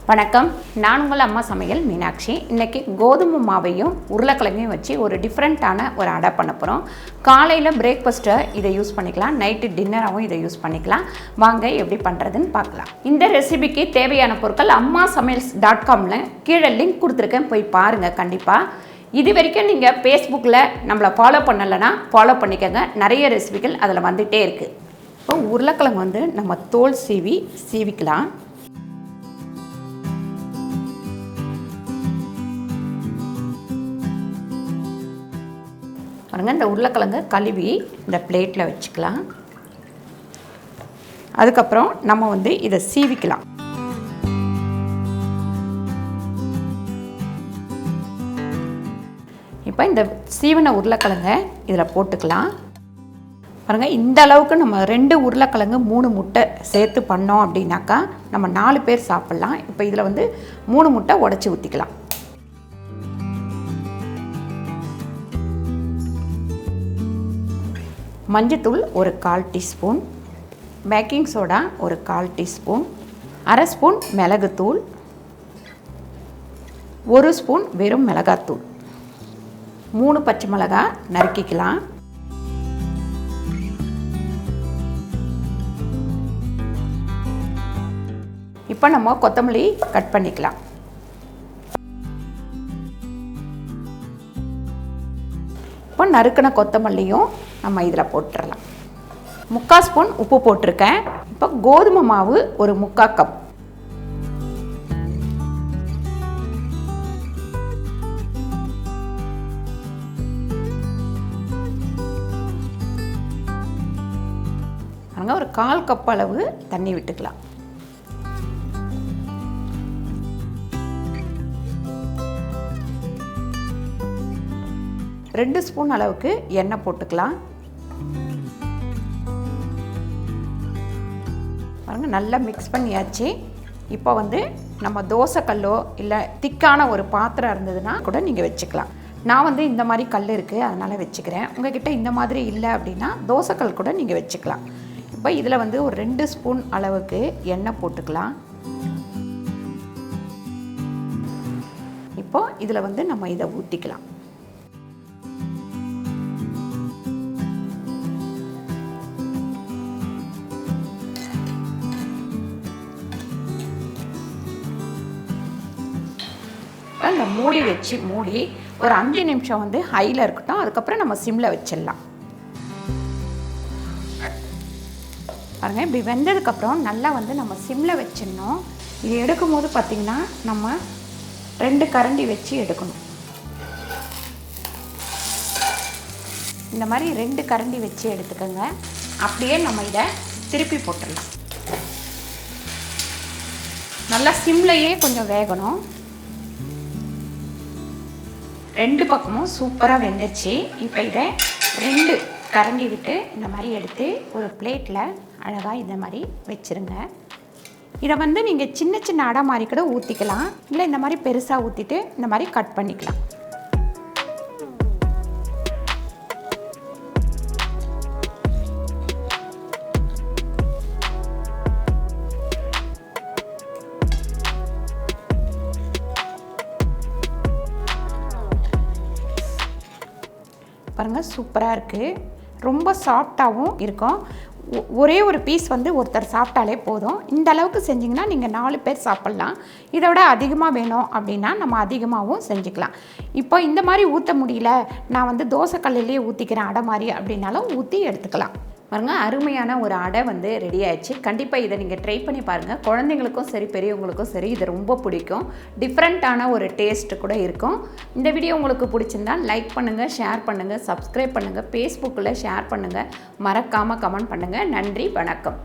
வணக்கம், நான் உங்கள் அம்மா சமையல் மீனாட்சி. இன்றைக்கி கோதுமை மாவையும் உருளைக்கிழங்கையும் வச்சு ஒரு டிஃப்ரெண்ட்டான ஒரு அடை பண்ண போகிறோம். காலையில் பிரேக்ஃபாஸ்ட்டை இதை யூஸ் பண்ணிக்கலாம், நைட்டு டின்னராகவும் இதை யூஸ் பண்ணிக்கலாம். வாங்க எப்படி பண்ணுறதுன்னு பார்க்கலாம். இந்த ரெசிபிக்கு தேவையான பொருட்கள் Ammasamayal.comல கீழே லிங்க் கொடுத்துருக்கேன், போய் பாருங்கள். கண்டிப்பாக இது வரைக்கும் நீங்கள் ஃபேஸ்புக்கில் நம்மளை ஃபாலோ பண்ணலைன்னா ஃபாலோ பண்ணிக்கோங்க. நிறைய ரெசிபிகள் அதில் வந்துகிட்டே இருக்குது. இப்போ உருளைக்கிழங்கு நம்ம தோல் சீவிக்கலாம். பாருங்கள், இந்த உருளைக்கிழங்கை கழுவி இந்த பிளேட்டில் வச்சுக்கலாம். அதுக்கப்புறம் நம்ம இதை சீவிக்கலாம். இப்போ இந்த சீவன உருளைக்கிழங்கை இதில் போட்டுக்கலாம். பாருங்கள், இந்த அளவுக்கு நம்ம 2 உருளைக்கிழங்கு 3 முட்டை சேர்த்து பண்ணோம் அப்படின்னாக்கா நம்ம 4 பேர் சாப்பிட்லாம். இப்போ இதில் 3 முட்டை உடச்சி ஊற்றிக்கலாம். மஞ்சத்தூள் ஒரு 1/4 டீஸ்பூன், பேக்கிங் சோடா ஒரு 1/4 டீஸ்பூன், 1/2 ஸ்பூன் மிளகுத்தூள், 1 ஸ்பூன் வெறும் மிளகாத்தூள், 3 பச்சை மிளகாய் நறுக்கிக்கலாம். இப்போ நம்ம கொத்தமல்லி கட் பண்ணிக்கலாம். இப்போ நறுக்கின கொத்தமல்லியும் நம்ம இதில் போட்டுடலாம். 3/4 ஸ்பூன் உப்பு போட்டிருக்கேன். இப்போ கோதுமை மாவு ஒரு 3/4 கப். ஒரு 1/4 கப் அளவு தண்ணி விட்டுக்கலாம். ரெண்டு ஸ்பூன் அளவுக்கு எண்ணெய் போட்டுக்கலாம். பாருங்கள், நல்லா மிக்ஸ் பண்ணியாச்சு. இப்போ நம்ம தோசைக்கல்லோ இல்லை திக்கான ஒரு பாத்திரம் இருந்ததுன்னா கூட நீங்கள் வச்சுக்கலாம். நான் இந்த மாதிரி கல் இருக்குது, அதனால் வச்சுக்கிறேன். உங்கள்கிட்ட இந்த மாதிரி இல்லை அப்படின்னா தோசைக்கல் கூட நீங்கள் வச்சுக்கலாம். இப்போ இதில் ஒரு 2 ஸ்பூன் அளவுக்கு எண்ணெய் போட்டுக்கலாம். இப்போ இதில் நம்ம இதை ஊற்றிக்கலாம். அந்த மூடி வச்சு மூடி ஒரு 5 நிமிஷம் ஹையில் இருக்கட்டும். அதுக்கப்புறம் நம்ம சிம்மில் வச்சிடலாம். பாருங்கள், இப்படி வெந்ததுக்கப்புறம் நல்லா நம்ம சிம்மில் வச்சிடணும். இது எடுக்கும் போது பார்த்திங்கன்னா நம்ம 2 கரண்டி வச்சு எடுக்கணும். இந்த மாதிரி 2 கரண்டி வச்சு எடுத்துக்கோங்க. அப்படியே நம்ம இதை திருப்பி போட்டுடலாம். நல்லா சிம்லையே கொஞ்சம் வேகணும். 2 பக்கமும் சூப்பராக வெந்துச்சு. இப்போ இதை 2 கரண்டி விட்டு இந்த மாதிரி எடுத்து ஒரு பிளேட்டில் அழகாக இந்த மாதிரி வச்சுருங்க. இதை நீங்கள் சின்ன சின்ன அடை மாதிரி கூட ஊற்றிக்கலாம், இல்லை இந்த மாதிரி பெருசாக ஊற்றிட்டு இந்த மாதிரி கட் பண்ணிக்கலாம். பாருங்கள், சூப்பராக இருக்குது. ரொம்ப சாஃப்டாகவும் இருக்கும். ஒரே ஒரு பீஸ் ஒருத்தர் சாப்பிட்டாலே போதும். இந்த அளவுக்கு செஞ்சிங்கன்னா நீங்கள் 4 பேர் சாப்பிட்லாம். இதை விட அதிகமாக வேணும் அப்படின்னா நம்ம அதிகமாகவும் செஞ்சுக்கலாம். இப்போ இந்த மாதிரி ஊற்ற முடியல, நான் தோசைக்கல்லையே ஊற்றிக்கிறேன் அடை மாதிரி அப்படின்னாலும் ஊற்றி எடுத்துக்கலாம். பாருங்கள், அருமையான ஒரு அடை ரெடி ஆயிடுச்சு. கண்டிப்பாக இதை நீங்கள் ட்ரை பண்ணி பாருங்கள். குழந்தைங்களுக்கும் சரி, பெரியவங்களுக்கும் சரி, இது ரொம்ப பிடிக்கும். டிஃப்ரெண்ட்டான ஒரு டேஸ்ட்டு கூட இருக்கும். இந்த வீடியோ உங்களுக்கு பிடிச்சிருந்தால் லைக் பண்ணுங்கள், ஷேர் பண்ணுங்கள், சப்ஸ்கிரைப் பண்ணுங்கள், ஃபேஸ்புக்கில் ஷேர் பண்ணுங்கள், மறக்காமல் கமெண்ட் பண்ணுங்கள். நன்றி, வணக்கம்.